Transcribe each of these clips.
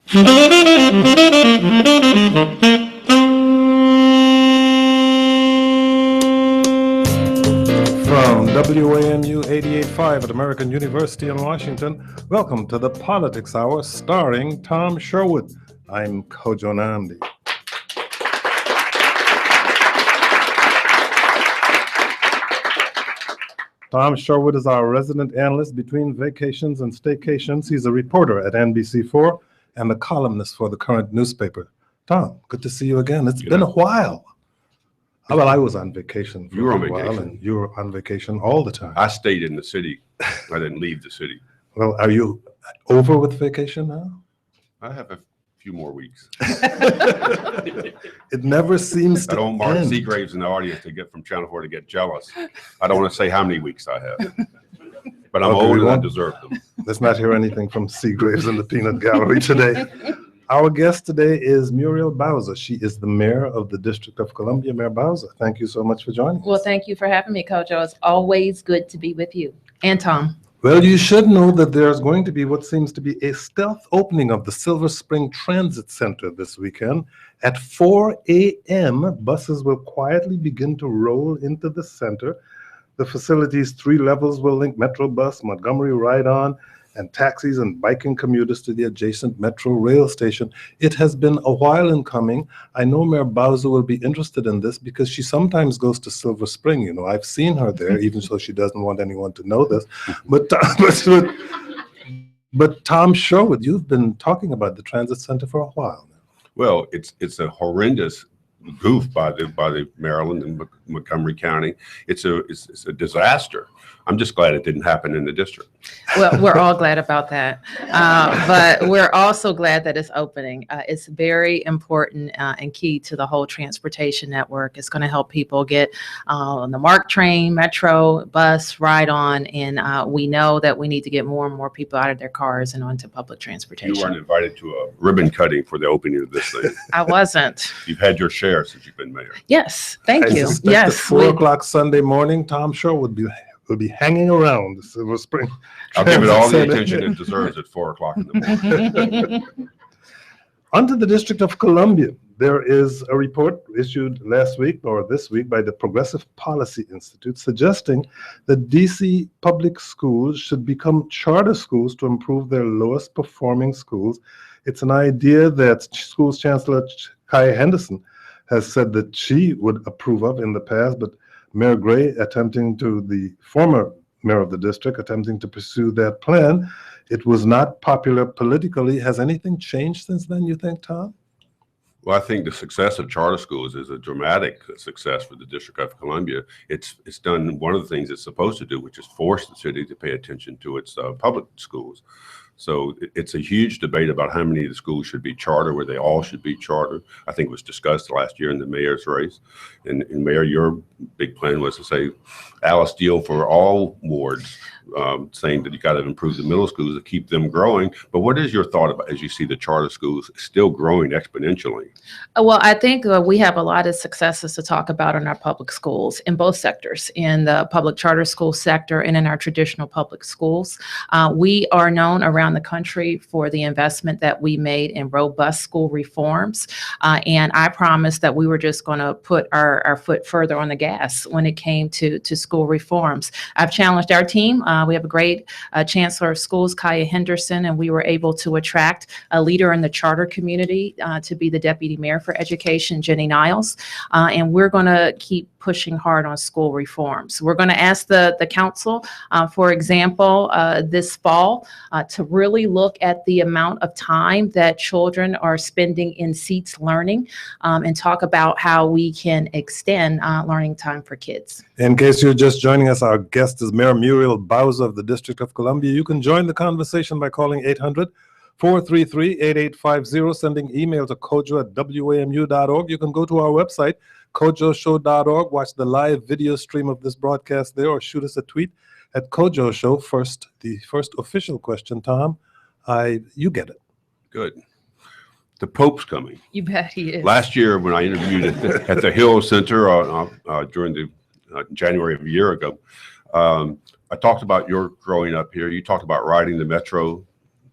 From WAMU 88.5 at American University in Washington, welcome to the Politics Hour starring Tom Sherwood. I'm Kojo Nandi. Tom Sherwood is our resident analyst between vacations and staycations. He's a reporter at NBC4 and a columnist for the current newspaper. Tom, good to see you again. It's been a while. Well, I was on vacation for a while, and you were on vacation all the time. I stayed in the city. I didn't leave the city. Well, are you over with vacation now? I have a few more weeks. It never seems to I don't mark end. Seagraves in the audience to get from Channel 4 to get jealous. I don't want to say how many weeks I have, but I'm old and I deserve them. Let's not hear anything from Seagraves in the Peanut Gallery today. Our guest today is Muriel Bowser. She is the mayor of the District of Columbia. Mayor Bowser, thank you so much for joining us. Well, thank you for having me, Kojo. It's always good to be with you. And Tom. Well, you should know that there's going to be what seems to be a stealth opening of the Silver Spring Transit Center this weekend. At 4 a.m., buses will quietly begin to roll into the center. The facility's 3 levels will link Metro Bus, Montgomery Ride-On, and taxis and biking commuters to the adjacent Metro rail station. It has been a while in coming. I know Mayor Bowser will be interested in this because she sometimes goes to Silver Spring. You know, I've seen her there, even though she doesn't want anyone to know this. But Tom Sherwood, you've been talking about the transit center for a while now. Well, it's a horrendous goof by the Maryland and Montgomery County. It's a disaster. I'm just glad it didn't happen in the district. Well, we're all glad about that. But we're also glad that it's opening. It's very important and key to the whole transportation network. It's going to help people get on the MARC train, Metro, bus, ride-on. And we know that we need to get more and more people out of their cars and onto public transportation. You weren't invited to a ribbon cutting for the opening of this thing. I wasn't. You've had your share since you've been mayor. Yes, thank you. Yes. Yes. 4 o'clock Sunday morning, Tom Sherwood will be hanging around the Silver Spring. I'll give it all the attention it deserves at 4 o'clock in the morning. Onto the District of Columbia. There is a report issued last week or this week by the Progressive Policy Institute suggesting that DC public schools should become charter schools to improve their lowest performing schools. It's an idea that Schools Chancellor Kai Henderson has said that she would approve of in the past, but Mayor Gray, the former mayor of the district, attempting to pursue that plan. It was not popular politically. Has anything changed since then, you think, Tom? Well, I think the success of charter schools is a dramatic success for the District of Columbia. It's done one of the things it's supposed to do, which is force the city to pay attention to its public schools. So it's a huge debate about how many of the schools should be charter, where they all should be charter. I think it was discussed last year in the mayor's race. And Mayor, your big plan was to say Alice Deal for all wards, saying that you got to improve the middle schools to keep them growing. But what is your thought about as you see the charter schools still growing exponentially? Well, I think we have a lot of successes to talk about in our public schools in both sectors, in the public charter school sector and in our traditional public schools. We are known around the country for the investment that we made in robust school reforms. And I promised that we were just going to put our foot further on the gas when it came to school reforms. I've challenged our team. We have a great Chancellor of Schools, Kaya Henderson, and we were able to attract a leader in the charter community to be the Deputy Mayor for Education, Jenny Niles. And we're going to keep pushing hard on school reforms. We're going to ask the council, for example, this fall, to really look at the amount of time that children are spending in seats learning, and talk about how we can extend learning time for kids. In case you're just joining us, our guest is Mayor Muriel Bowser of the District of Columbia. You can join the conversation by calling 800-433-8850, sending email to kojo@wamu.org. You can go to our website, kojoshow.org, watch the live video stream of this broadcast there, or shoot us a tweet at Kojo Show. First, the first official question, Tom. You get it. Good. The Pope's coming. You bet he is. Last year, when I interviewed at the Hill Center during the January of a year ago, I talked about your growing up here. You talked about riding the Metro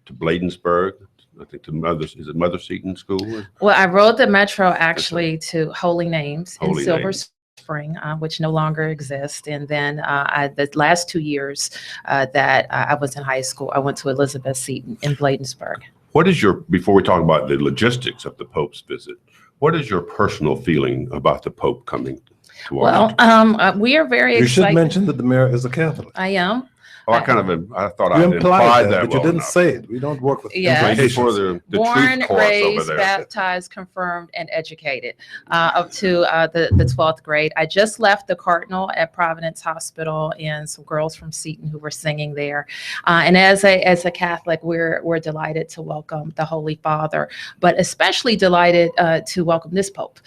to Bladensburg, I think is it Mother Seton School? Well, I rode the metro actually to Holy Names in Holy Silver Names. Spring, which no longer exists. And then the last 2 years that I was in high school, I went to Elizabeth Seton in Bladensburg. What is before we talk about the logistics of the Pope's visit, what is your personal feeling about the Pope coming to Washington? Well, we are very You excited. should mention that the mayor is a Catholic. I am. I thought You I implied that, but you well didn't enough. say it. We don't work with Yes. Thank you implications. for the Born, truth chorus over raised, there. baptized, confirmed, and educated up to the 12th grade. I just left the Cardinal at Providence Hospital, and some girls from Seton who were singing there. And as a Catholic, we're delighted to welcome the Holy Father, but especially delighted to welcome this Pope,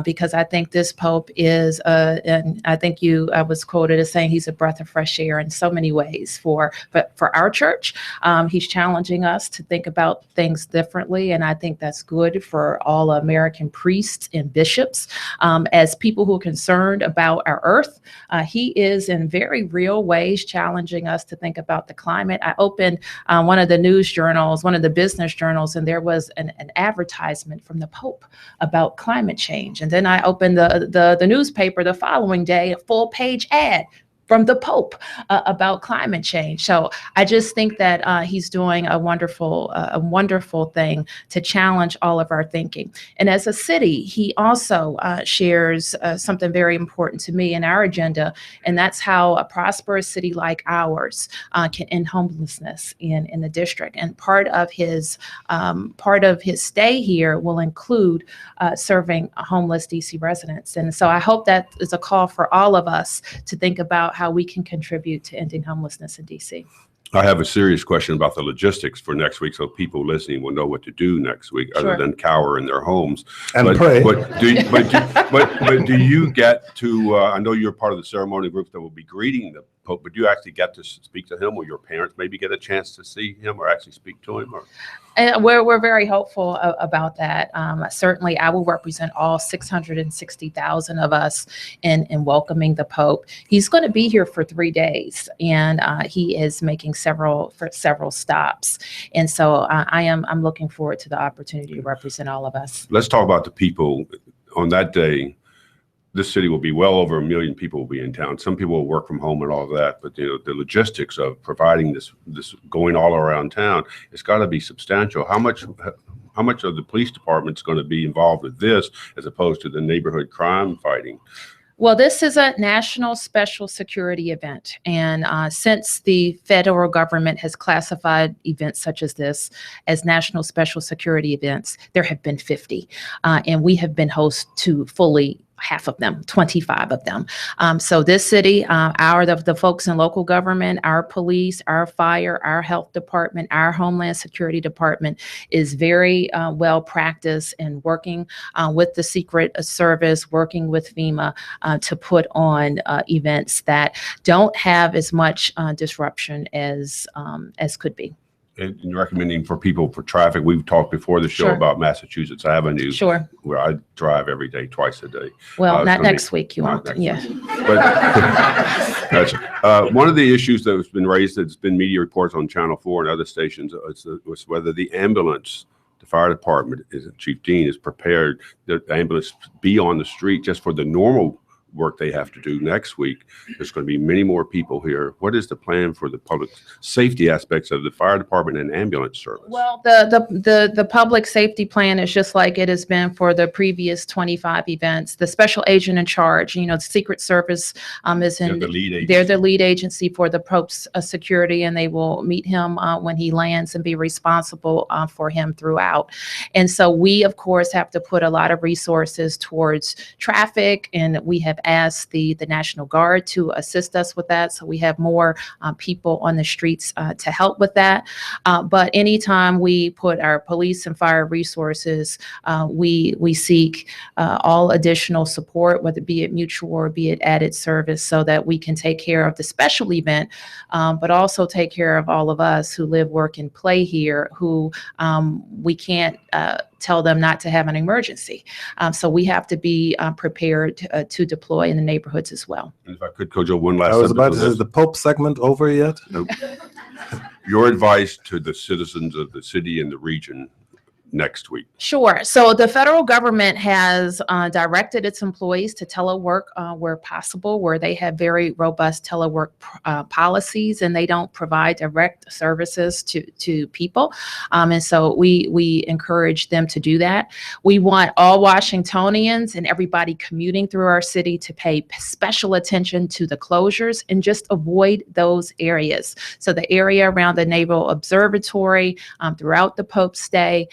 because I think this Pope is, and I think I was quoted as saying he's a breath of fresh air in so many ways for our church. He's challenging us to think about things differently, and I think that's good for all American priests and bishops. As people who are concerned about our earth, he is in very real ways challenging us to think about the climate. I opened one of the news journals, one of the business journals, and there was an advertisement from the Pope about climate change. And then I opened the newspaper the following day, a full-page ad from the Pope about climate change. So I just think that he's doing a wonderful thing to challenge all of our thinking. And as a city, he also shares something very important to me in our agenda, and that's how a prosperous city like ours can end homelessness in the district. And part of his stay here will include serving homeless DC residents. And so I hope that is a call for all of us to think about how we can contribute to ending homelessness in DC. I have a serious question about the logistics for next week, so people listening will know what to do next week, Sure. other than cower in their homes And pray. But do you get to? I know you're part of the ceremonial group that will be greeting the Pope, but do you actually get to speak to him, or your parents maybe get a chance to see him or actually speak to him? Or? And we're very hopeful about that. Certainly, I will represent all 660,000 of us in welcoming the Pope. He's going to be here for 3 days, and he is making several stops. And so I'm looking forward to the opportunity to represent all of us. Let's talk about the people on that day. This city will be well over 1 million people will be in town. Some people will work from home and all of that, but the logistics of providing this going all around town, it's got to be substantial. How much of the police department is going to be involved with this as opposed to the neighborhood crime fighting? Well, this is a national special security event. And since the federal government has classified events such as this as national special security events, there have been 50. And we have been host to fully half of them, 25 of them. So this city, the folks in local government, our police, our fire, our health department, our Homeland Security Department is very well practiced in working with the Secret Service, working with FEMA to put on events that don't have as much disruption as could be. And you're recommending for people for traffic. We've talked before the show Sure. about Massachusetts Avenue, Sure. where I drive every day, twice a day. Well, It's not gonna next week. You not won't. next Yeah. But gotcha. One of the issues that has been raised, that's been media reports on Channel 4 and other stations, was whether the ambulance, the fire department, Chief Dean is prepared that the ambulance be on the street just for the normal work they have to do next week. There's going to be many more people here. What is the plan for the public safety aspects of the fire department and ambulance service? Well, the public safety plan is just like it has been for the previous 25 events. The special agent in charge, the Secret Service is in. They're the lead agency. They're the lead agency for the Pope's security, and they will meet him when he lands and be responsible for him throughout. And so we, of course, have to put a lot of resources towards traffic, and we have asked the National Guard to assist us with that. So we have more people on the streets to help with that. But anytime we put our police and fire resources, we seek all additional support, whether be it mutual or be it added service, so that we can take care of the special event, but also take care of all of us who live, work, and play here, who we can't tell them not to have an emergency. So we have to be prepared to deploy in the neighborhoods as well. And if I could, Kojo, one last I was about to sentence say, on is the Pope segment over yet? this. Your advice to the citizens of the city and the region next week? Sure. So the federal government has directed its employees to telework where possible, where they have very robust telework policies, and they don't provide direct services to people. And so we encourage them to do that. We want all Washingtonians and everybody commuting through our city to pay special attention to the closures and just avoid those areas. So the area around the Naval Observatory, throughout the Pope's stay,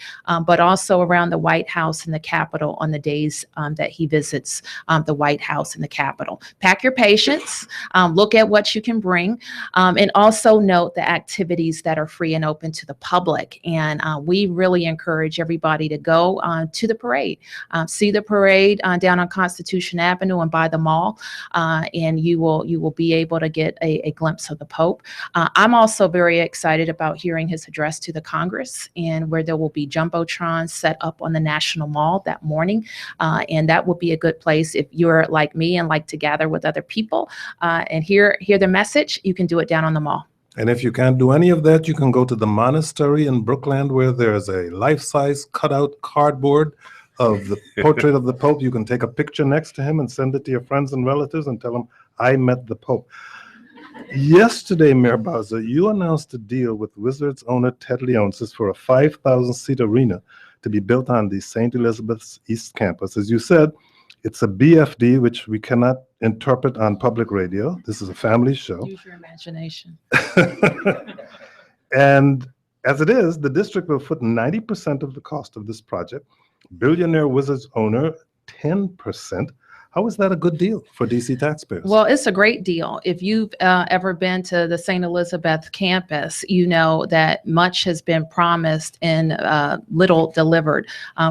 but also around the White House and the Capitol on the days that he visits the White House and the Capitol. Pack your patience, look at what you can bring, and also note the activities that are free and open to the public. And we really encourage everybody to go to the parade, see the parade down on Constitution Avenue and by the mall, and you will be able to get a glimpse of the Pope. I'm also very excited about hearing his address to the Congress, and where there will be jumbotrons set up on the National Mall that morning. And that will be a good place if you're like me and like to gather with other people and hear the message. You can do it down on the mall. And if you can't do any of that, you can go to the monastery in Brookland, where there's a life-size cutout cardboard of the portrait of the Pope. You can take a picture next to him and send it to your friends and relatives and tell them, I met the Pope. Yesterday, Mayor Bowser, you announced a deal with Wizards owner Ted Leonsis for a 5,000-seat arena to be built on the St. Elizabeth's East Campus. As you said, it's a BFD, which we cannot interpret on public radio. This is a family show. Use your imagination. And as it is, the district will foot 90% of the cost of this project. Billionaire Wizards owner, 10%. How is that a good deal for DC taxpayers? Well, it's a great deal. If you've ever been to the St. Elizabeth campus, you know that much has been promised and little delivered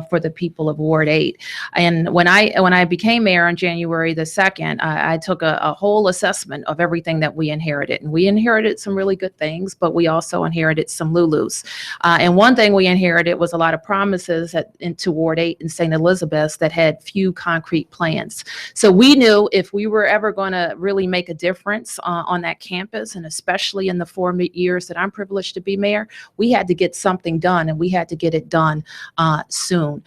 for the people of Ward 8. And when I became mayor on January the 2nd, I took a whole assessment of everything that we inherited. And we inherited some really good things, but we also inherited some Lulus. And one thing we inherited was a lot of promises into Ward 8 and St. Elizabeth that had few concrete plans. So we knew if we were ever going to really make a difference on that campus, and especially in the 4 years that I'm privileged to be mayor, we had to get something done, and we had to get it done soon.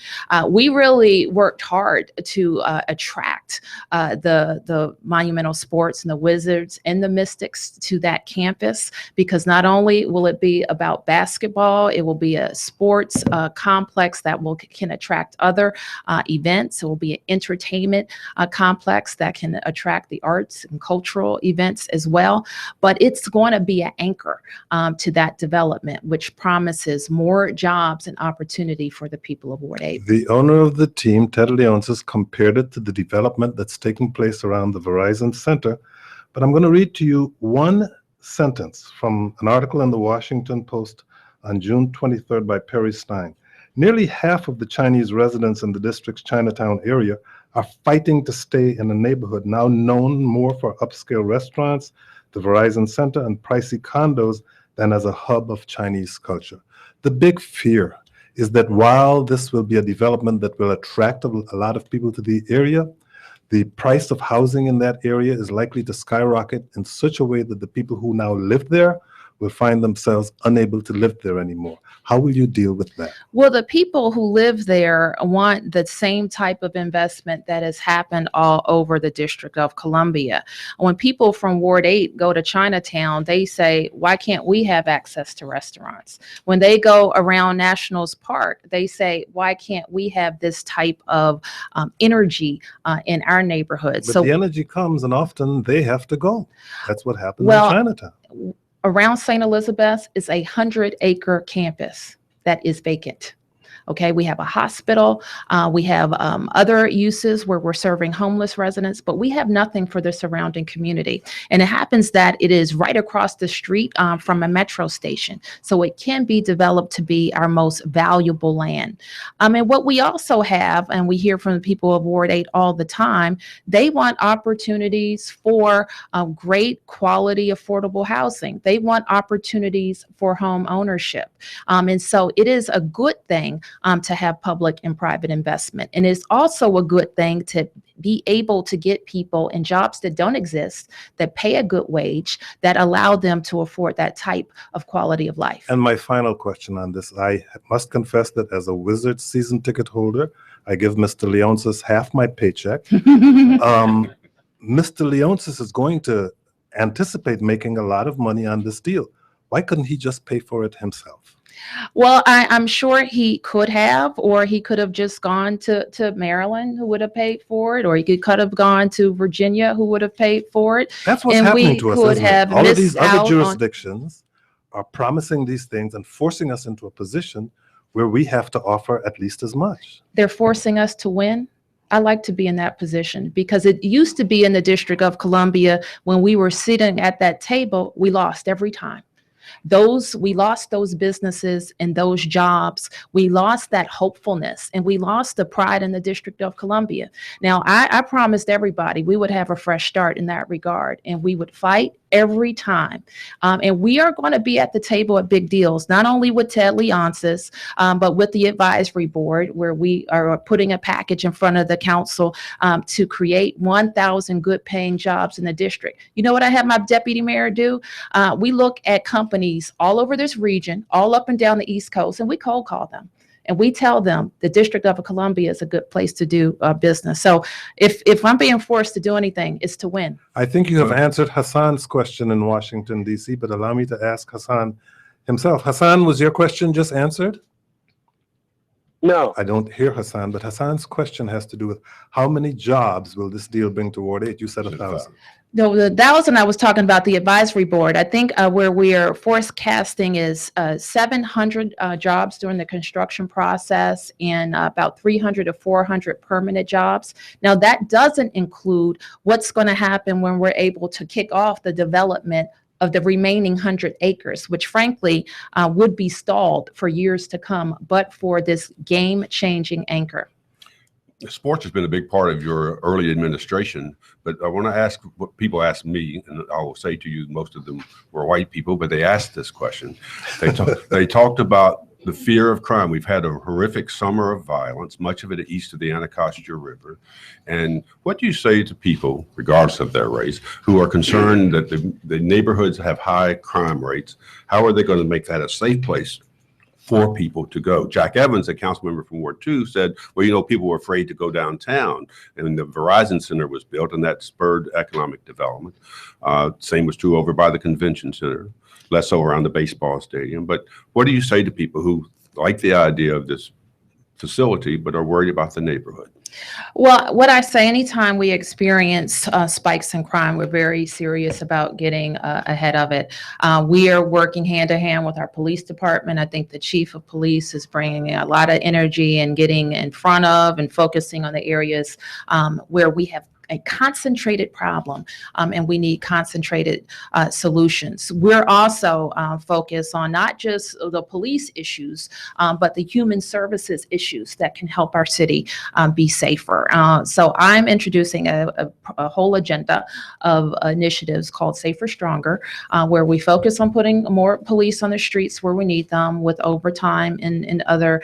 We really worked hard to attract the Monumental Sports and the Wizards and the Mystics to that campus, because not only will it be about basketball, it will be a sports complex that can attract other events. It will be an entertainment complex that can attract the arts and cultural events as well. But it's going to be an anchor to that development, which promises more jobs and opportunity for the people of Ward 8. The owner of the team, Ted Leonsis, compared it to the development that's taking place around the Verizon Center. But I'm going to read to you one sentence from an article in the Washington Post on June 23rd by Perry Stein. Nearly half of the Chinese residents in the district's Chinatown area are fighting to stay in a neighborhood now known more for upscale restaurants, the Verizon Center, and pricey condos than as a hub of Chinese culture. The big fear is that while this will be a development that will attract a lot of people to the area, the price of housing in that area is likely to skyrocket in such a way that the people who now live there will find themselves unable to live there anymore. How will you deal with that? Well, the people who live there want the same type of investment that has happened all over the District of Columbia. When people from Ward 8 go to Chinatown, they say, why can't we have access to restaurants? When they go around Nationals Park, they say, why can't we have this type of energy in our neighborhood? But the energy comes, and often they have to go. That's what happened in Chinatown. Around St. Elizabeth is a 100-acre campus that is vacant. Okay, we have a hospital, we have other uses where we're serving homeless residents, but we have nothing for the surrounding community. And it happens that it is right across the street from a metro station. So it can be developed to be our most valuable land. And what we also have, and we hear from the people of Ward 8 all the time, they want opportunities for great quality, affordable housing. They want opportunities for home ownership. And so it is a good thing to have public and private investment. And it's also a good thing to be able to get people in jobs that don't exist, that pay a good wage, that allow them to afford that type of quality of life. And my final question on this, I must confess that as a Wizards season ticket holder, I give Mr. Leonsis half my paycheck. Mr. Leonsis is going to anticipate making a lot of money on this deal. Why couldn't he just pay for it himself? Well, I'm sure he could have, or he could have just gone to Maryland, who would have paid for it, or he could have gone to Virginia, who would have paid for it. That's what's And happening we to us, could isn't it? have All of missed these out other on- jurisdictions are promising these things and forcing us into a position where we have to offer at least as much. They're forcing us to win. I like to be in that position, because it used to be in the District of Columbia, when we were sitting at that table, we lost every time. We lost those businesses and those jobs. We lost that hopefulness, and we lost the pride in the District of Columbia. Now, I promised everybody we would have a fresh start in that regard, and we would fight every time. And we are going to be at the table at big deals, not only with Ted Leonsis, but with the advisory board, where we are putting a package in front of the council to create 1,000 good paying jobs in the district. You know what I have my deputy mayor do? We look at companies all over this region, all up and down the East Coast, and we cold call them. And we tell them the District of Columbia is a good place to do business. So if I'm being forced to do anything, it's to win. I think you have answered Hassan's question in Washington, D.C., but allow me to ask Hassan himself. Hassan, was your question just answered? No. I don't hear Hassan, but Hassan's question has to do with how many jobs will this deal bring toward it? You said 1,000. No, the 1,000 I was talking about the advisory board. I think where we are forecasting is 700 jobs during the construction process, and about 300 to 400 permanent jobs. Now, that doesn't include what's going to happen when we're able to kick off the development of the remaining 100 acres, which frankly would be stalled for years to come, but for this game-changing anchor. Sports has been a big part of your early administration, but I want to ask what people ask me, and I will say to you, most of them were white people, but they asked this question. They talked about the fear of crime. We've had a horrific summer of violence, much of it east of the Anacostia River. And what do you say to people, regardless of their race, who are concerned that the neighborhoods have high crime rates? How are they going to make that a safe place for people to go? Jack Evans, a council member from Ward 2, said, well, you know, people were afraid to go downtown, and the Verizon Center was built, and that spurred economic development. Same was true over by the convention center, less so around the baseball stadium. But what do you say to people who like the idea of this facility but are worried about the neighborhood? Well, what I say, anytime we experience spikes in crime, we're very serious about getting ahead of it. We are working hand in hand with our police department. I think the chief of police is bringing a lot of energy and getting in front of and focusing on the areas where we have a concentrated problem, and we need concentrated solutions. We're also focused on not just the police issues, but the human services issues that can help our city be safer. So I'm introducing a whole agenda of initiatives called Safer Stronger, where we focus on putting more police on the streets where we need them, with overtime and other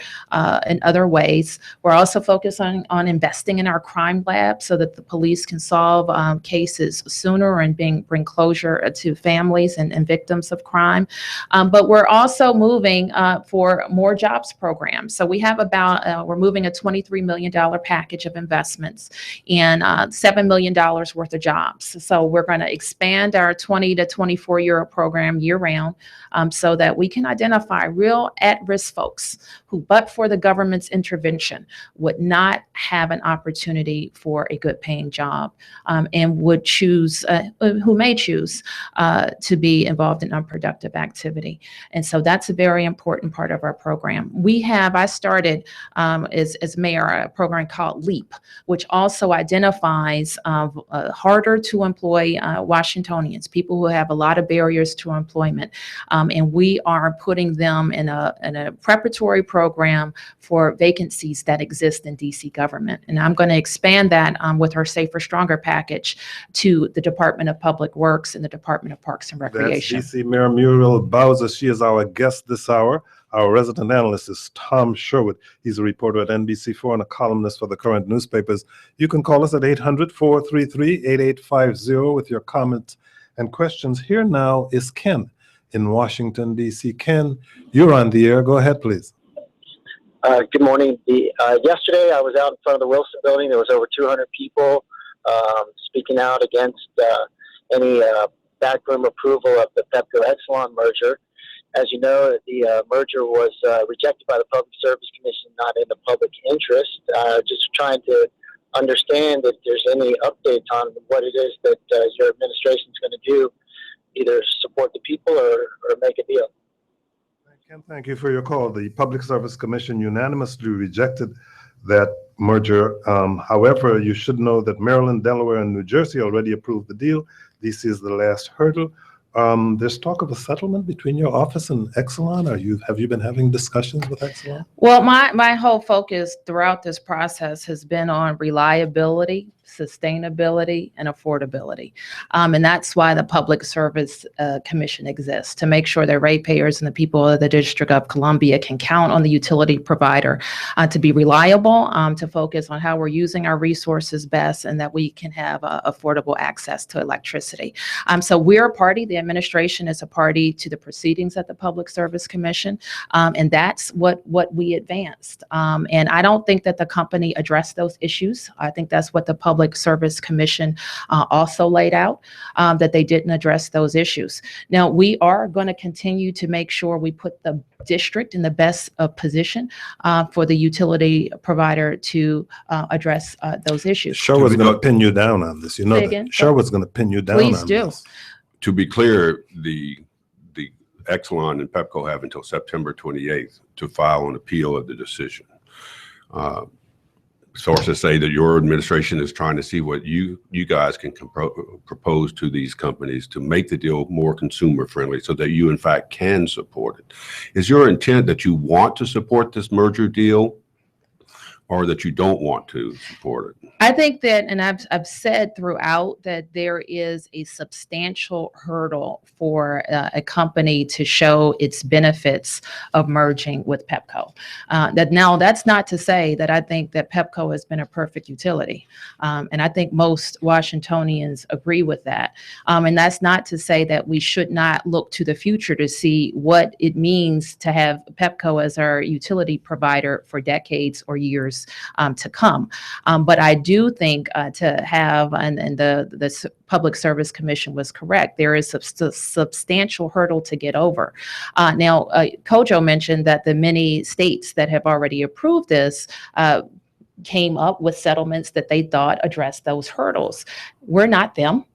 ways. We're also focused on investing in our crime lab so that the police can solve cases sooner and bring closure to families and victims of crime. But we're also moving for more jobs programs. So we have we're moving a $23 million package of investments and $7 million worth of jobs. So we're going to expand our 20 to 24-year program year round, so that we can identify real at-risk folks who, but for the government's intervention, would not have an opportunity for a good paying job, and would choose, who may choose to be involved in unproductive activity. And so that's a very important part of our program. I started as mayor a program called LEAP, which also identifies harder to employ Washingtonians, people who have a lot of barriers to employment. And we are putting them in a preparatory program for vacancies that exist in DC government. And I'm going to expand that with our Safer Stronger package to the Department of Public Works and the Department of Parks and Recreation. That's DC Mayor Muriel Bowser. She is our guest this hour Our resident analyst is Tom Sherwood. He's a reporter at NBC4 and a columnist for the current newspapers. You can call us at 800-433-8850 with your comments and questions. Here now is Ken in Washington, D.C. Ken, you're on the air. Go ahead, please. Good morning. Yesterday, I was out in front of the Wilson building. There was over 200 people speaking out against any backroom approval of the Pepco-Exelon merger. As you know, the merger was rejected by the Public Service Commission, not in the public interest. Just trying to understand if there's any updates on what it is that your administration is going to do, either support the people or make a deal. Ken, thank you for your call. The Public Service Commission unanimously rejected that merger. However, you should know that Maryland, Delaware, and New Jersey already approved the deal. DC is the last hurdle. There's talk of a settlement between your office and Exelon. Have you been having discussions with Exelon? Well, my whole focus throughout this process has been on reliability, sustainability, and affordability. And that's why the Public Service Commission exists, to make sure that ratepayers and the people of the District of Columbia can count on the utility provider to be reliable, to focus on how we're using our resources best, and that we can have affordable access to electricity. So we're a party. The administration is a party to the proceedings at the Public Service Commission, and that's what we advanced. And I don't think that the company addressed those issues. I think that's what the Public Service Commission also laid out, that they didn't address those issues. Now, we are going to continue to make sure we put the district in the best position for the utility provider to address those issues. Sherwood's going to pin you down on this. You know that. Sherwood's going to pin you down Please on do. this. To be clear, the Exelon and Pepco have until September 28th to file an appeal of the decision. Sources say that your administration is trying to see what you guys can propose to these companies to make the deal more consumer friendly so that you in fact can support it. Is your intent that you want to support this merger deal or that you don't want to support it? I think that, and I've said throughout, that there is a substantial hurdle for a company to show its benefits of merging with Pepco. That's not to say that I think that Pepco has been a perfect utility. And I think most Washingtonians agree with that. And that's not to say that we should not look to the future to see what it means to have Pepco as our utility provider for decades or years to come. But I do think to have, and the Public Service Commission was correct, there is a substantial hurdle to get over. Now, Kojo mentioned that the many states that have already approved this came up with settlements that they thought addressed those hurdles. We're not them.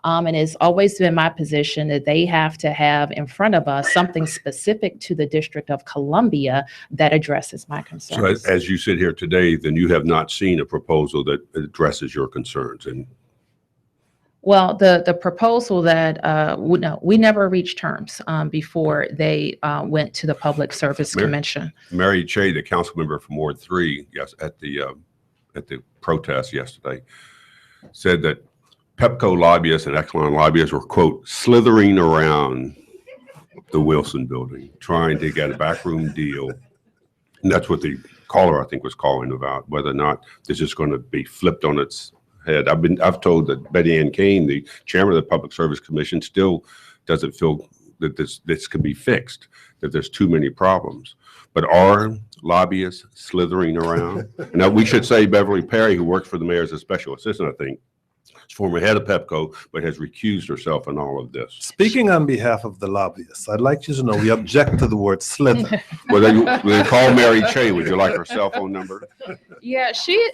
And it's always been my position that they have to have in front of us something specific to the District of Columbia that addresses my concerns. So as you sit here today, then you have not seen a proposal that addresses your concerns. And well, the proposal that we never reached terms before they went to the Public Service Commission. Mary Che, the council member from Ward 3, yes, at the protest yesterday, said that Pepco lobbyists and Exelon lobbyists were, quote, slithering around the Wilson building, trying to get a backroom deal. And that's what the caller, I think, was calling about, whether or not this is going to be flipped on its head. I've told that Betty Ann Kane, the chairman of the Public Service Commission, still doesn't feel that this can be fixed, that there's too many problems. But are lobbyists slithering around? Now, we should say Beverly Perry, who works for the mayor as a special assistant, I think, is former head of Pepco, but has recused herself in all of this. Speaking on behalf of the lobbyists, I'd like you to know we object to the word slither. Well, they call Mary Che. Would you like her cell phone number? Yeah, she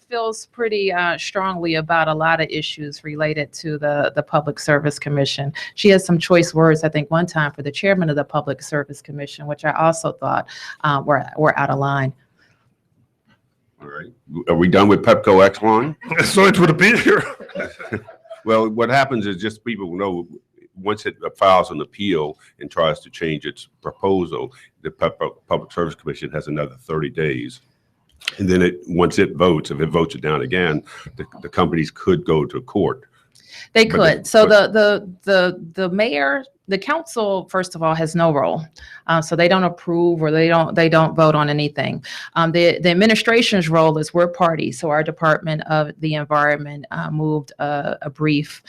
feels pretty strongly about a lot of issues related to the Public Service Commission. She has some choice words, I think, one time for the chairman of the Public Service Commission, which I also thought were out of line. All right. Are we done with Pepco Exelon? So it would appear. Well, what happens is just people know once it files an appeal and tries to change its proposal, the Public Service Commission has another 30 days. And then once it votes, if it votes it down again, the companies could go to court. They could. So the mayor the council, first of all, has no role. So they don't approve or they don't vote on anything. The administration's role is we're party. So our Department of the Environment moved a brief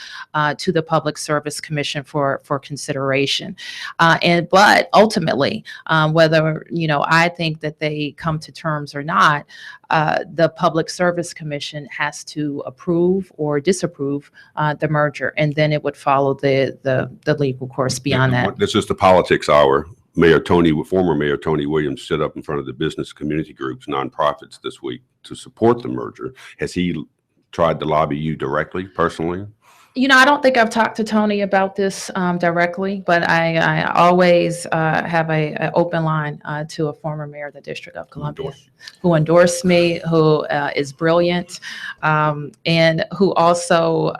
to the Public Service Commission for consideration. But ultimately, whether, I think that they come to terms or not, the Public Service Commission has to approve or disapprove the merger, and then it would follow the legal course beyond that. This is the politics hour. Former Mayor Tony Williams stood up in front of the business community groups, nonprofits this week to support the merger. Has he tried to lobby you directly, personally? I don't think I've talked to Tony about this directly, but I always have an open line to a former mayor of the District of Columbia who endorsed me, who is brilliant, and who also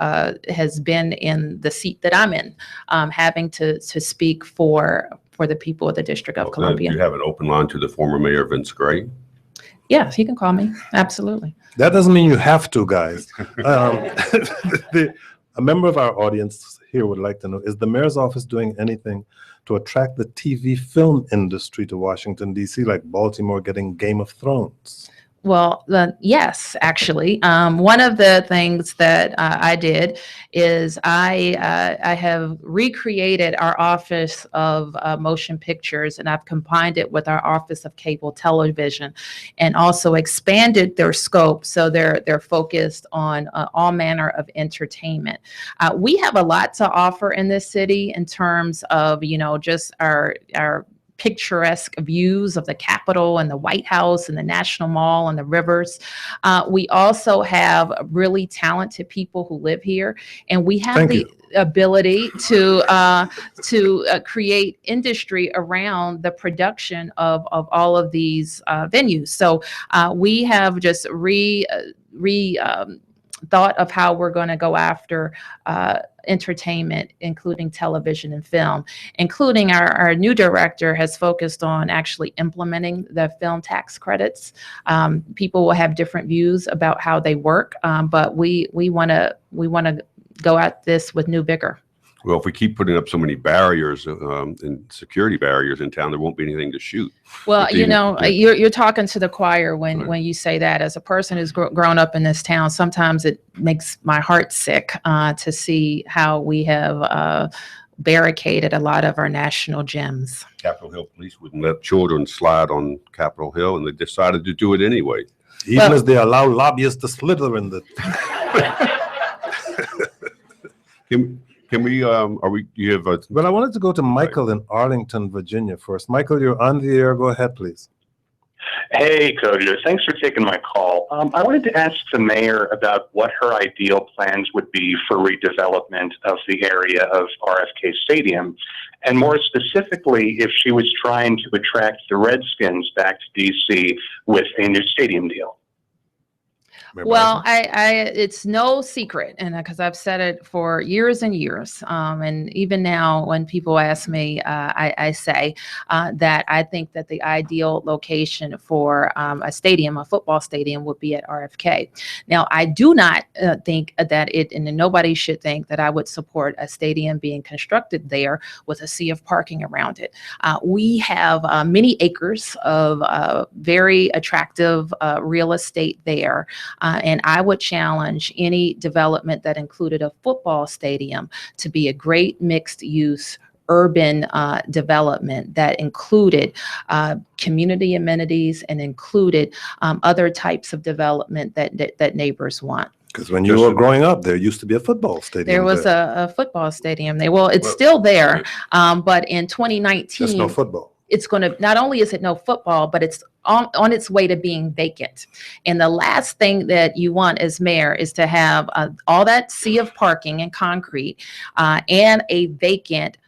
has been in the seat that I'm in, having to speak for the people of the District of Columbia. Do you have an open line to the former mayor, Vince Gray? Yes, he can call me. Absolutely. That doesn't mean you have to, guys. A member of our audience here would like to know, is the mayor's office doing anything to attract the TV film industry to Washington, D.C., like Baltimore getting Game of Thrones? Well, yes, actually. One of the things that I did is I have recreated our Office of Motion Pictures, and I've combined it with our Office of Cable Television, and also expanded their scope so they're focused on all manner of entertainment. We have a lot to offer in this city in terms of just our picturesque views of the Capitol and the White House and the National Mall and the rivers. We also have really talented people who live here, and we have ability to create industry around the production of all of these venues. So we have just thought of how we're going to go after entertainment, including television and film, including our new director has focused on actually implementing the film tax credits. People will have different views about how they work, but we want to go at this with new vigor. Well, if we keep putting up so many barriers and security barriers in town, there won't be anything to shoot. Well, you're talking to the choir when you say that. As a person who's grown up in this town, sometimes it makes my heart sick to see how we have barricaded a lot of our national gems. Capitol Hill Police wouldn't let children slide on Capitol Hill, and they decided to do it anyway. Even as they allow lobbyists to slither in the... Can we, you have a... Well, I wanted to go to Michael in Arlington, Virginia first. Michael, you're on the air. Go ahead, please. Hey, Cody. Thanks for taking my call. I wanted to ask the mayor about what her ideal plans would be for redevelopment of the area of RFK Stadium, and more specifically, if she was trying to attract the Redskins back to D.C. with a new stadium deal. Well, it's no secret, and because I've said it for years and years, and even now when people ask me, I say that I think that the ideal location for a football stadium, would be at RFK. Now, I do not think that and nobody should think that I would support a stadium being constructed there with a sea of parking around it. We have many acres of very attractive real estate there. And I would challenge any development that included a football stadium to be a great mixed use urban development that included community amenities and included other types of development that neighbors want. Because when you were growing up, there used to be a football stadium. There was a football stadium. It's still there, but in 2019, there's no football. It's going to, not only is it no football, but it's on its way to being vacant. And the last thing that you want as mayor is to have all that sea of parking and concrete and a vacant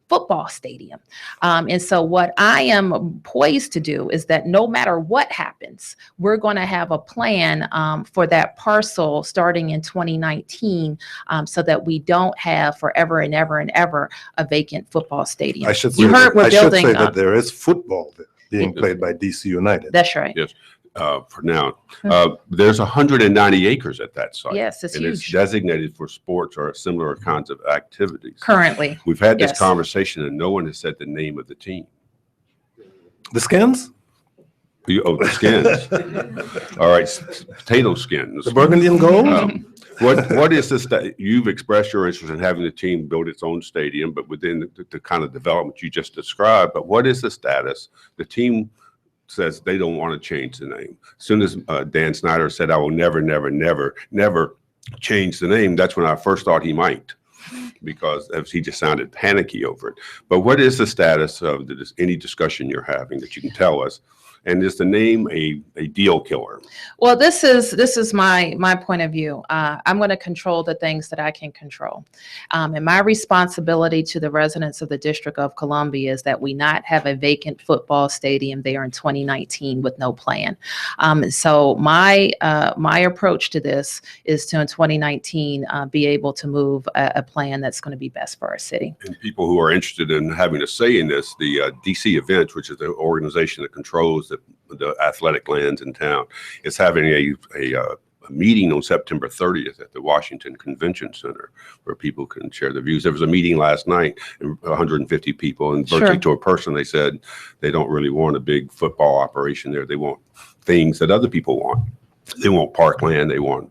football stadium. And so what I am poised to do is that no matter what happens, we're going to have a plan for that parcel starting in 2019 so that we don't have forever and ever and ever a vacant football stadium. I should say, that there is football being played by DC United. That's right. Yes. for now. There's 190 acres at that site. Yes, it's and huge. it's designated for sports or similar kinds of activities. Currently. We've had this Yes. conversation and no one has said the name of the team. The Skins? Oh, the Skins. All right, potato skins. The Burgundy and Gold? What is this that you've expressed your interest in having the team build its own stadium, but within the kind of development you just described? But what is the status? The team says they don't want to change the name. As soon as Dan Snyder said, "I will never, never, never, never change the name," that's when I first thought he might, because he just sounded panicky over it. But what is the status of any discussion you're having that you can tell us? And is the name a deal killer? Well, this is my point of view. I'm going to control the things that I can control. And my responsibility to the residents of the District of Columbia is that we not have a vacant football stadium there in 2019 with no plan. So my approach to this is to, in 2019, be able to move a plan that's going to be best for our city. And people who are interested in having a say in this, the DC Events, which is the organization that controls the athletic lands in town, is having a meeting on September 30th at the Washington Convention Center where people can share their views. There was a meeting last night, and 150 people, and virtually to a person, they said they don't really want a big football operation there. They want things that other people want. They want parkland, they want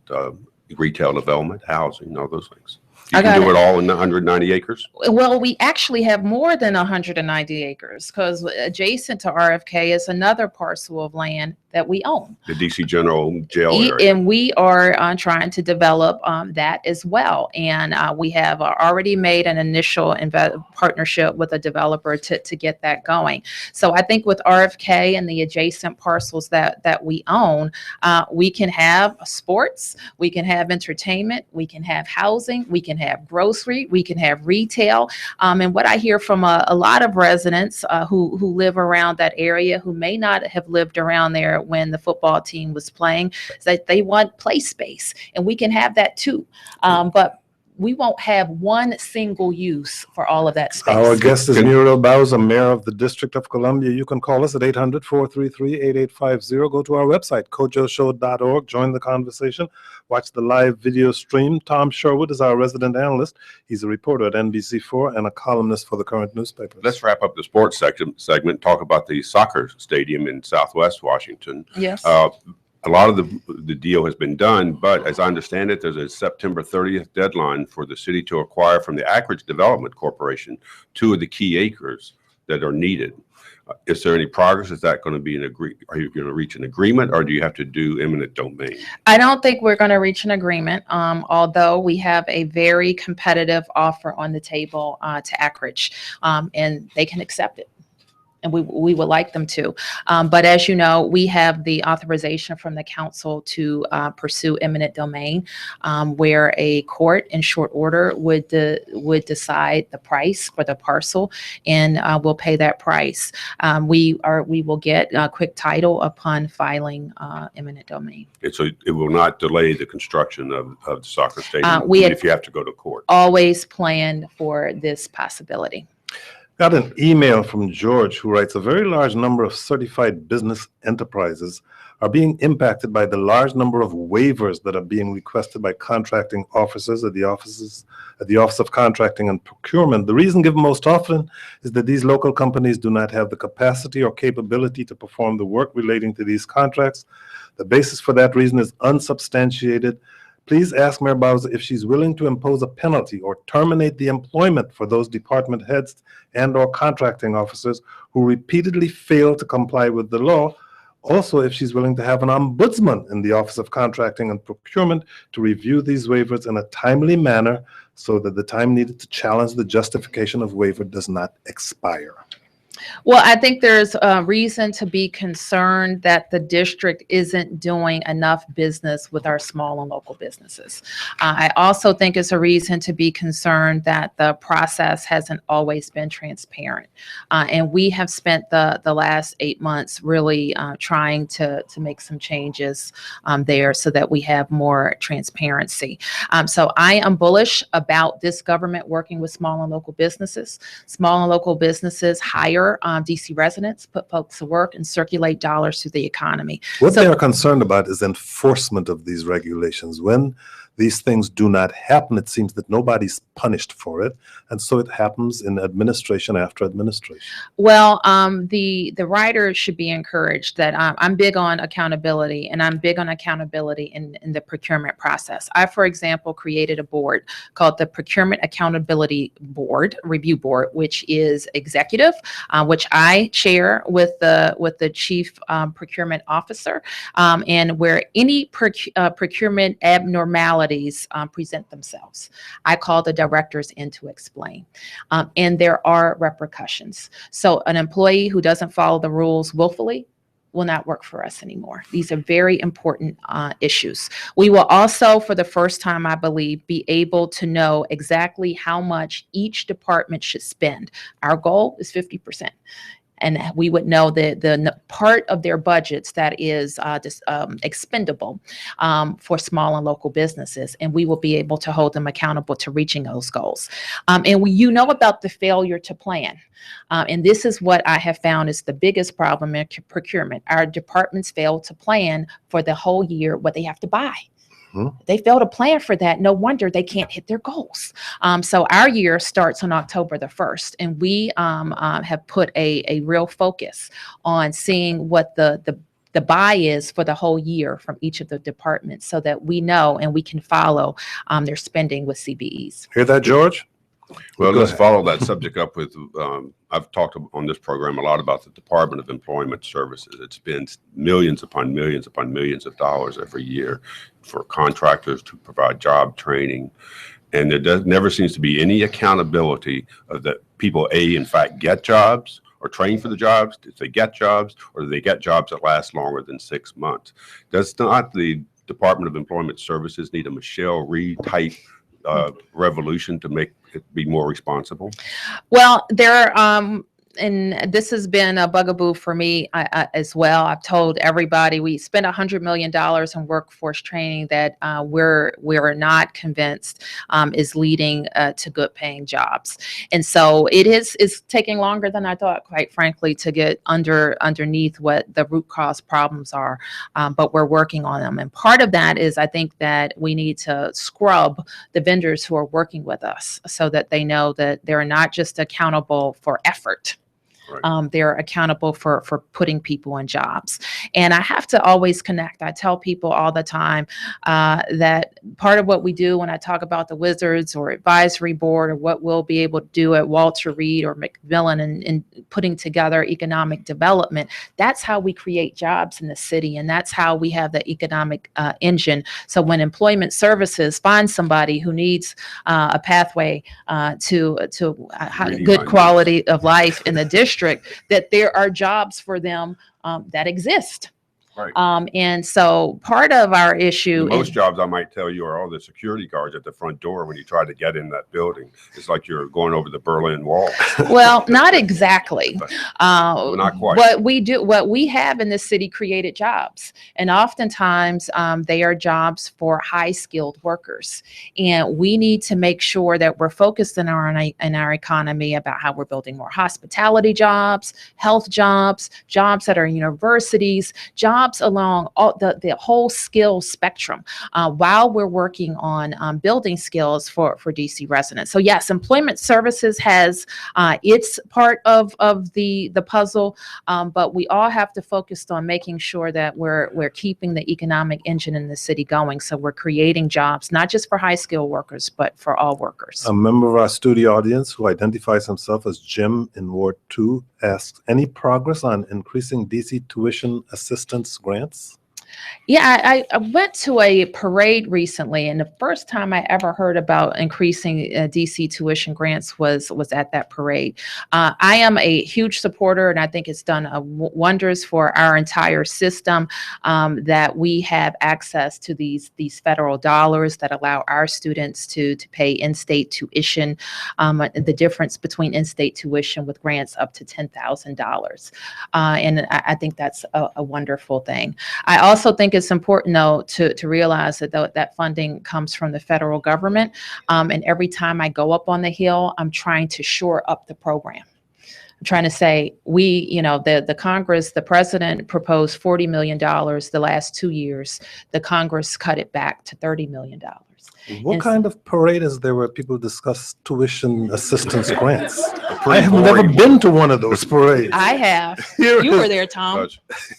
retail development, housing, all those things. You can do it all in 190 acres? Well, we actually have more than 190 acres because adjacent to RFK is another parcel of land that we own. The DC General Jail area. And we are trying to develop that as well. And we have already made an initial partnership with a developer to get that going. So I think with RFK and the adjacent parcels that we own, we can have sports, we can have entertainment, we can have housing, we can have grocery, we can have retail. And what I hear from a lot of residents who live around that area, who may not have lived around there when the football team was playing, is that they want play space, and we can have that too. But we won't have one single use for all of that space. Our guest is Muriel Bowser, Mayor of the District of Columbia. You can call us at 800-433-8850. Go to our website, kojoshow.org. Join the conversation. Watch the live video stream. Tom Sherwood is our resident analyst. He's a reporter at NBC4 and a columnist for the Current newspaper. Let's wrap up the sports segment, talk about the soccer stadium in Southwest Washington. Yes. A lot of the deal has been done, but as I understand it, there's a September 30th deadline for the city to acquire from the Acreage Development Corporation 2 of the key acres that are needed. Is there any progress? Is that going to be are you going to reach an agreement, or do you have to do eminent domain? I don't think we're going to reach an agreement, although we have a very competitive offer on the table to Acreage, and they can accept it. And we would like them to. But as you know, we have the authorization from the council to pursue eminent domain, where a court in short order would decide the price for the parcel, and we'll pay that price. We will get a quick title upon filing eminent domain. And so it will not delay the construction of the soccer stadium if you have to go to court. Always planned for this possibility. Got an email from George, who writes, a very large number of certified business enterprises are being impacted by the large number of waivers that are being requested by contracting officers at the Office of Contracting and Procurement. The reason given most often is that these local companies do not have the capacity or capability to perform the work relating to these contracts. The basis for that reason is unsubstantiated. Please ask Mayor Bowser if she's willing to impose a penalty or terminate the employment for those department heads and/or contracting officers who repeatedly fail to comply with the law. Also, if she's willing to have an ombudsman in the Office of Contracting and Procurement to review these waivers in a timely manner so that the time needed to challenge the justification of waiver does not expire. Well, I think there's a reason to be concerned that the district isn't doing enough business with our small and local businesses. I also think it's a reason to be concerned that the process hasn't always been transparent. And we have spent the last 8 months really trying to make some changes there so that we have more transparency. So I am bullish about this government working with small and local businesses. Small and local businesses hire hire DC residents, put folks to work, and circulate dollars through the economy. What So- they are concerned about is enforcement of these regulations. When these things do not happen, it seems that nobody's punished for it, and so it happens in administration after administration. Well, the writers should be encouraged that I'm big on accountability, and I'm big on accountability in the procurement process. I, for example, created a board called the Procurement Accountability Board, Review Board, which is executive, which I chair with the chief procurement officer, and where any procurement abnormalities present themselves, I call the directors in to explain, and there are repercussions. So an employee who doesn't follow the rules willfully will not work for us anymore. These are very important issues. We will also, for the first time, I believe, be able to know exactly how much each department should spend. Our goal is 50%. And we would know the part of their budgets that is expendable for small and local businesses, and we will be able to hold them accountable to reaching those goals. And you know about the failure to plan. And this is what I have found is the biggest problem in procurement. Our departments fail to plan for the whole year what they have to buy. They fail to plan for that. No wonder they can't hit their goals. So our year starts on October the 1st, and we have put a real focus on seeing what the buy is for the whole year from each of the departments, so that we know and we can follow their spending with CBEs. Hear that, George? Well, Go let's ahead. follow that subject up with, I've talked on this program a lot about the Department of Employment Services. It spends millions upon millions upon millions of dollars every year for contractors to provide job training. And there never seems to be any accountability of that people, in fact, get jobs or train for the jobs. Did they get jobs, or do they get jobs that last longer than 6 months? Does not the Department of Employment Services need a Michelle Reed type revolution to make it be more responsible? Well, and this has been a bugaboo for me as well. I've told everybody we spend $100 million in workforce training that we're not convinced is leading to good paying jobs. And so it's taking longer than I thought, quite frankly, to get underneath what the root cause problems are. But we're working on them. And part of that is I think that we need to scrub the vendors who are working with us so that they know that they're not just accountable for effort. Right. They're accountable for putting people in jobs. And I have to always connect. I tell people all the time that part of what we do when I talk about the Wizards or advisory board, or what we'll be able to do at Walter Reed or Macmillan in putting together economic development, that's how we create jobs in the city. And that's how we have the economic engine. So when employment services find somebody who needs a pathway to Really good nice. quality of life in the district, that there are jobs for them that exist. Right. And so part of our issue Most is, jobs, I might tell you, are all the security guards at the front door when you try to get in that building. It's like you're going over the Berlin Wall. well, not exactly. Not quite. What we have in this city created jobs. And oftentimes they are jobs for high skilled workers. And we need to make sure that we're focused in our economy about how we're building more hospitality jobs, health jobs, jobs that are universities, jobs along all the whole skill spectrum, while we're working on building skills for DC residents. So yes, employment services has its part of the puzzle, but we all have to focus on making sure that we're keeping the economic engine in the city going. So we're creating jobs, not just for high skilled workers, but for all workers. A member of our studio audience who identifies himself as Jim in Ward 2 asks, any progress on increasing DC tuition assistance grants? Yeah, I went to a parade recently, and the first time I ever heard about increasing DC tuition grants was at that parade. I am a huge supporter, and I think it's done wonders for our entire system that we have access to these federal dollars that allow our students to pay in-state tuition. The difference between in-state tuition with grants up to $10,000, and I think that's a wonderful thing. I also think it's important, though, to realize that that funding comes from the federal government. And every time I go up on the Hill, I'm trying to shore up the program. trying to say, the Congress, the president proposed $40 million the last 2 years. The Congress cut it back to $30 million. What And kind of parade is there where people discuss tuition assistance grants? I Pretty have never boring been to one of those parades. I have. Here You were is- there, Tom.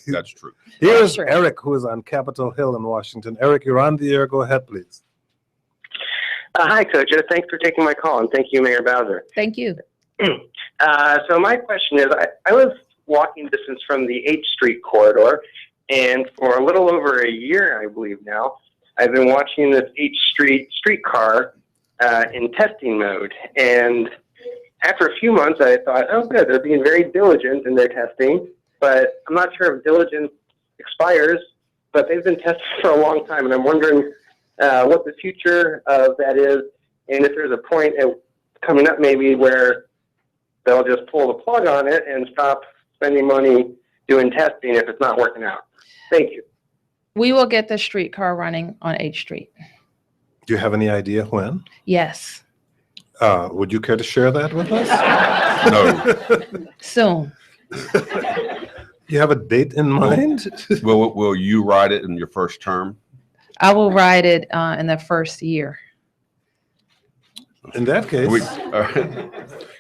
That's true. Here's Sure. Eric, who is on Capitol Hill in Washington. Eric, you're on the air. Go ahead, please. Hi, Coach. Thanks for taking my call, and thank you, Mayor Bowser. Thank you. So my question is, I was walking distance from the H Street corridor, and for a little over a year, I believe now, I've been watching this H Street streetcar in testing mode. And after a few months, I thought, oh, good, they're being very diligent in their testing, but I'm not sure if diligence expires, but they've been testing for a long time, and I'm wondering what the future of that is, and if there's a point coming up maybe where they'll just pull the plug on it and stop spending money doing testing if it's not working out. Thank you. We will get the streetcar running on H Street. Do you have any idea when? Yes. Would you care to share that with us? No. Soon. You have a date in mind? Will you ride it in your first term? I will ride it in the first year. In that case,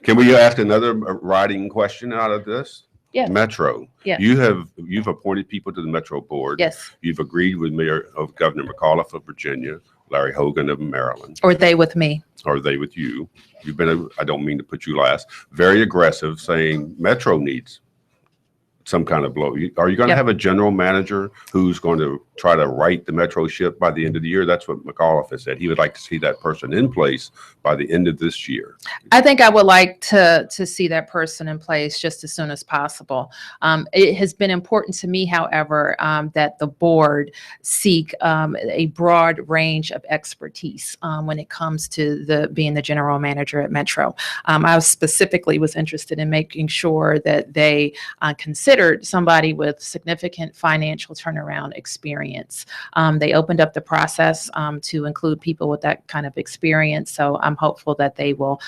Can we ask another riding question out of this? Yes. Metro. Yes. You've appointed people to the Metro Board. Yes. You've agreed with Governor McAuliffe of Virginia, Larry Hogan of Maryland. Or they with me. Or they with you. You've been, I don't mean to put you last, very aggressive, saying Metro needs some kind of blow. Are you going to Yep. have a general manager who's going to try to right the Metro ship by the end of the year? That's what McAuliffe has said. He would like to see that person in place by the end of this year. I think I would like to see that person in place just as soon as possible. It has been important to me, however, that the board seek a broad range of expertise when it comes to being the general manager at Metro. I specifically was interested in making sure that they considered somebody with significant financial turnaround experience. They opened up the process to include people with that kind of experience. So I'm hopeful that they will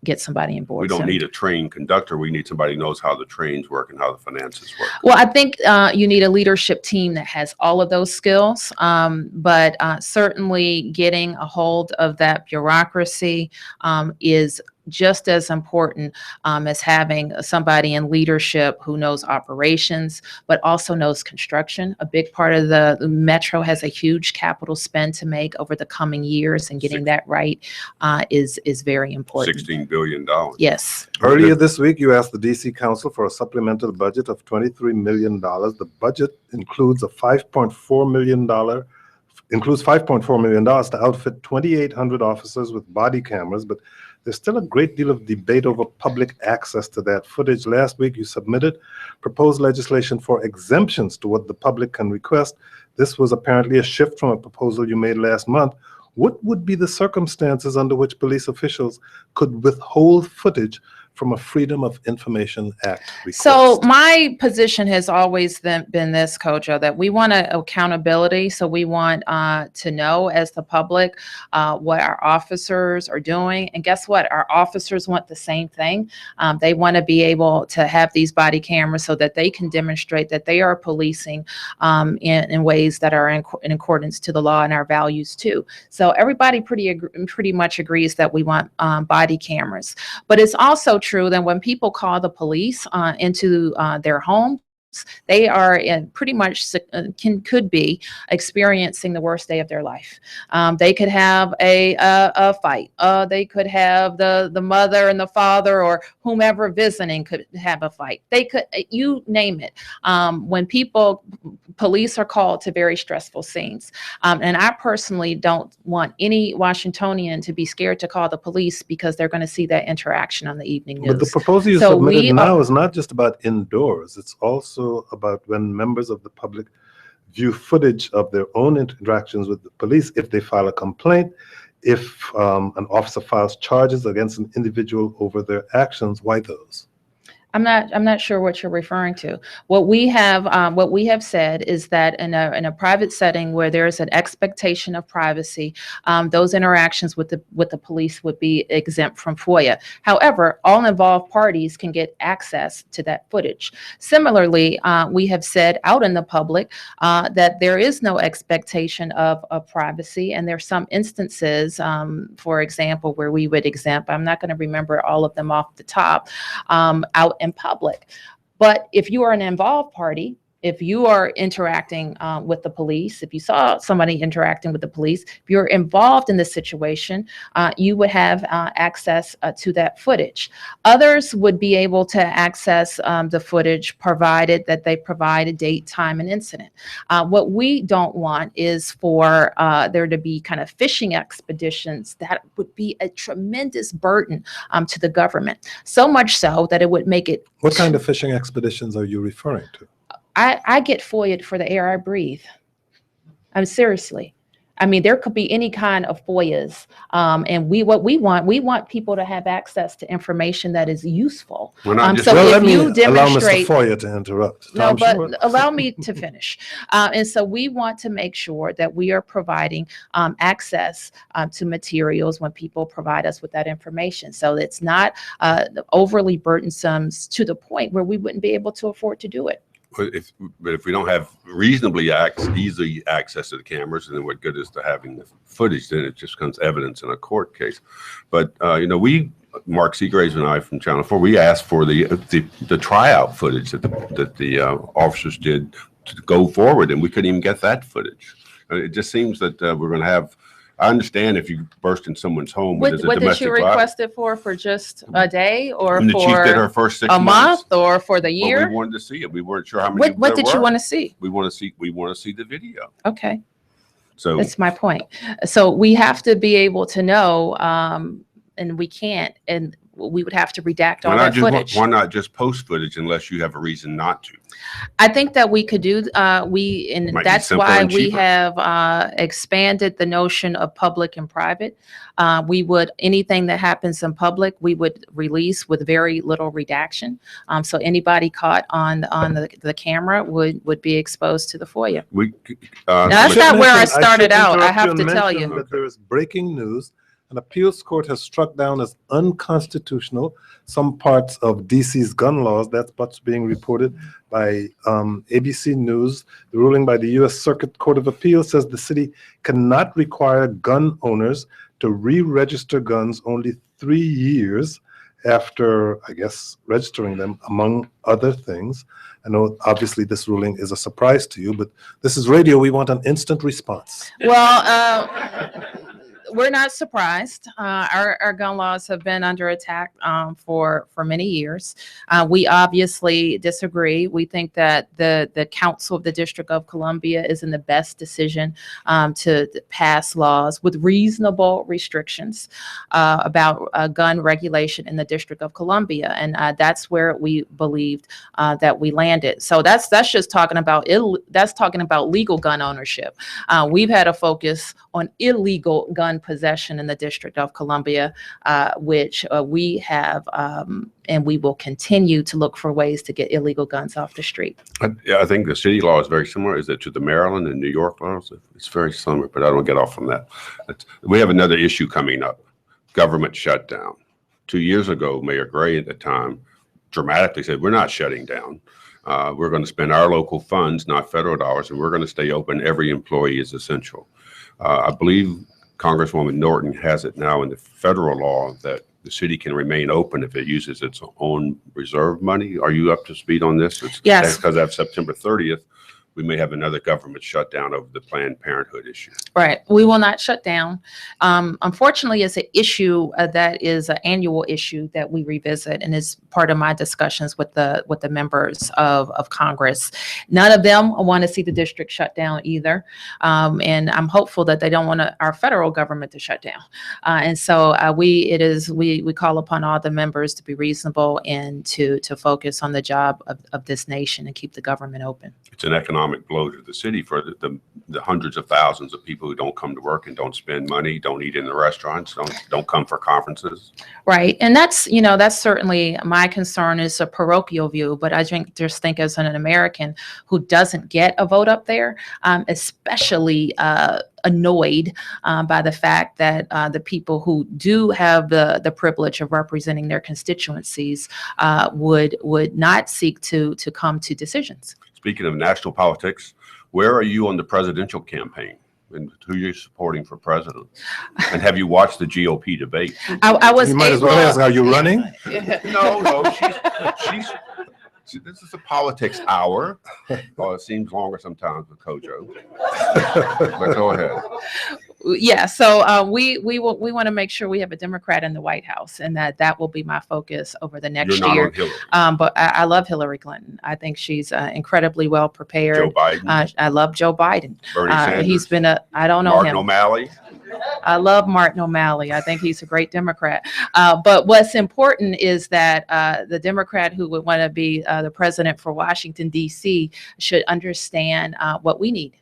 get somebody on board. We don't soon. need a trained conductor. We need somebody who knows how the trains work and how the finances work. Well, I think you need a leadership team that has all of those skills, but certainly getting a hold of that bureaucracy is just as important as having somebody in leadership who knows operations, but also knows construction. A big part of the Metro has a huge capital spend to make over the coming years, and getting that right is very important. $16 billion. Yes. earlier this week, you asked the DC Council for a supplemental budget of $23 million. The budget includes $5.4 million to outfit 2,800 officers with body cameras, but there's still a great deal of debate over public access to that footage. Last week, you submitted proposed legislation for exemptions to what the public can request. This was apparently a shift from a proposal you made last month. What would be the circumstances under which police officials could withhold footage from a Freedom of Information Act request? So my position has always been this, Kojo, that we want accountability. So we want to know as the public what our officers are doing. And guess what? Our officers want the same thing. They want to be able to have these body cameras so that they can demonstrate that they are policing in ways that are in accordance to the law and our values too. So everybody pretty much agrees that we want body cameras. But it's also true that when people call the police into their home, they are pretty much could be experiencing the worst day of their life. They could have a fight. They could have the mother and the father or whomever visiting could have a fight. They could, you name it. When police are called to very stressful scenes. And I personally don't want any Washingtonian to be scared to call the police because they're going to see that interaction on the evening news. But the proposal you submitted now is not just about indoors. It's also about when members of the public view footage of their own interactions with the police, if they file a complaint, if an officer files charges against an individual over their actions. Why those? I'm not sure what you're referring to. What we have said is that in a private setting where there is an expectation of privacy, those interactions with the police would be exempt from FOIA. However, all involved parties can get access to that footage. Similarly, we have said out in the public that there is no expectation of privacy, and there's some instances, for example, where we would exempt. I'm not going to remember all of them off the top. Out in public. But if you are an involved party, if you are interacting with the police, if you saw somebody interacting with the police, if you're involved in the situation, you would have access to that footage. Others would be able to access the footage provided that they provide a date, time, and incident. What we don't want is for there to be kind of fishing expeditions that would be a tremendous burden to the government. So much so that it would make it. What kind of fishing expeditions are you referring to? I get FOIA'd for the air I breathe. I'm seriously. I mean, there could be any kind of FOIAs. And we want people to have access to information that is useful. We're not just, So Well, let if me you allow Mr. demonstrate, Foyer to interrupt. no, Tom but Short. allow me to finish. And so we want to make sure that we are providing access to materials when people provide us with that information. So it's not overly burdensome to the point where we wouldn't be able to afford to do it. but if we don't have reasonably easy access to the cameras, then what good is to having the footage? Then it just becomes evidence in a court case. But Mark Seagraves and I from Channel 4, we asked for the tryout footage that the officers did to go forward, and we couldn't even get that footage. It just seems that we're going to have. I understand if you burst in someone's home. What did you request it for just a day, or And the chief did her for first 6 a months. month, or for the But year? we wanted to see it. We weren't sure how many. What did you were. want to see? We want to see the video. Okay, So that's my point. So we have to be able to know, and we can't, and we would have to redact all that footage. why not just post footage unless you have a reason not to? I think that we could do, and Might be that's simpler why and we cheaper. have expanded the notion of public and private. We would, anything that happens in public, we would release with very little redaction. So anybody caught on the camera would be exposed to the FOIA. That's should not where I mention- started should out, I interrupt have and to tell mention you. that there is breaking news. An appeals court has struck down as unconstitutional some parts of DC's gun laws. That's what's being reported by ABC News. The ruling by the U.S. Circuit Court of Appeals says the city cannot require gun owners to re-register guns only 3 years after, I guess, registering them, among other things. I know obviously this ruling is a surprise to you, but this is radio. We want an instant response. Well, we're not surprised. Our gun laws have been under attack for many years. We obviously disagree. We think that the Council of the District of Columbia is in the best decision to pass laws with reasonable restrictions about gun regulation in the District of Columbia, and that's where we believed that we landed. So that's just talking about legal gun ownership. We've had a focus on illegal gun possession in the District of Columbia, which we have, and we will continue to look for ways to get illegal guns off the street. I think the city law is very similar. Is it to the Maryland and New York laws? It's very similar, but I don't get off from that. We have another issue coming up: government shutdown. 2 years ago, Mayor Gray at the time dramatically said, "We're not shutting down. We're going to spend our local funds, not federal dollars, and we're going to stay open. Every employee is essential." I believe Congresswoman Norton has it now in the federal law that the city can remain open if it uses its own reserve money. Are you up to speed on this? Yes. Because of September 30th, we may have another government shutdown over the Planned Parenthood issue. Right. We will not shut down. Unfortunately, it's an issue that is an annual issue that we revisit, and is part of my discussions with the members of Congress. None of them want to see the district shut down either, and I'm hopeful that they don't want our federal government to shut down. And so we call upon all the members to be reasonable and to focus on the job of this nation and keep the government open. It's an economic economic blow to the city for the hundreds of thousands of people who don't come to work and don't spend money, don't eat in the restaurants, don't come for conferences. Right. And that's certainly my concern, is a parochial view. But I just think as an American who doesn't get a vote up there, especially annoyed by the fact that the people who do have the privilege of representing their constituencies would not seek to come to decisions. Speaking of national politics, where are you on the presidential campaign? And who you're supporting for president? And have you watched the GOP debate? I was. You might as well ask, are you running? No, this is a politics hour. Oh, it seems longer sometimes with Kojo. But go ahead. Yeah, so we want to make sure we have a Democrat in the White House, and that will be my focus over the next You're not year. on Hillary. But I love Hillary Clinton. I think she's incredibly well prepared. Joe Biden. I love Joe Biden. Bernie Sanders. He's been I don't know Martin him. O'Malley. I love Martin O'Malley. I think he's a great Democrat. But what's important is that the Democrat who would want to be the president for Washington, D.C. should understand what we need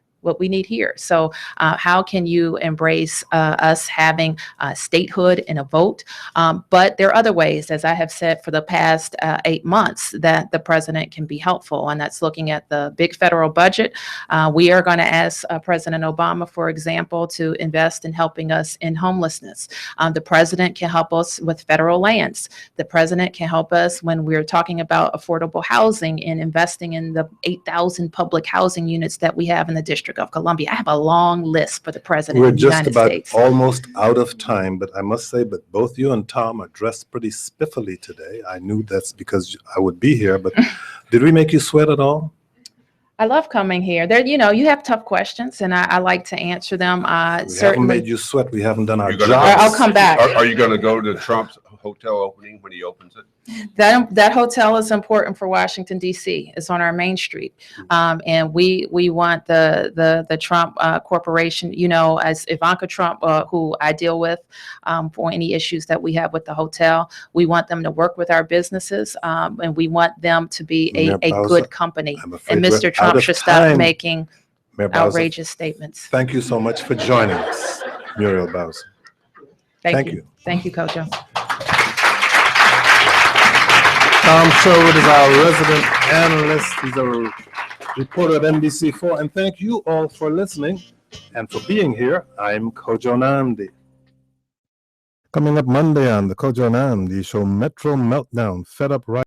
here. So how can you embrace us having statehood and a vote? But there are other ways, as I have said for the past 8 months, that the president can be helpful, and that's looking at the big federal budget. We are going to ask President Obama, for example, to invest in helping us in homelessness. The president can help us with federal lands. The president can help us when we're talking about affordable housing and investing in the 8,000 public housing units that we have in the District of Columbia. I have a long list for the president We're of the just United about States. almost out of time, but I must say, but both you and Tom are dressed pretty spiffily today. I knew that's because I would be here, but did we make you sweat at all? I love coming here. There, you have tough questions, and I like to answer them. We haven't Certainly, made you sweat. We haven't done our You're gonna job. I'll come back. Are you going to go to Trump's hotel opening when he opens it? That hotel is important for Washington, D.C. It's on our main street, and we want the Trump corporation. As Ivanka Trump, who I deal with for any issues that we have with the hotel, we want them to work with our businesses, and we want them to be Mayor a Bowser, good company. I'm afraid And we're Mr. out Trump of should stop time. making Mayor Bowser, outrageous statements. thank you so much for joining us, Muriel Bowser. Thank you. Thank you, Kojo. Tom Sherwood is our resident analyst. He's a reporter at NBC4. And thank you all for listening and for being here. I'm Kojo Nandi. Coming up Monday on the Kojo Nandi Show, Metro Meltdown, Fed Up Right.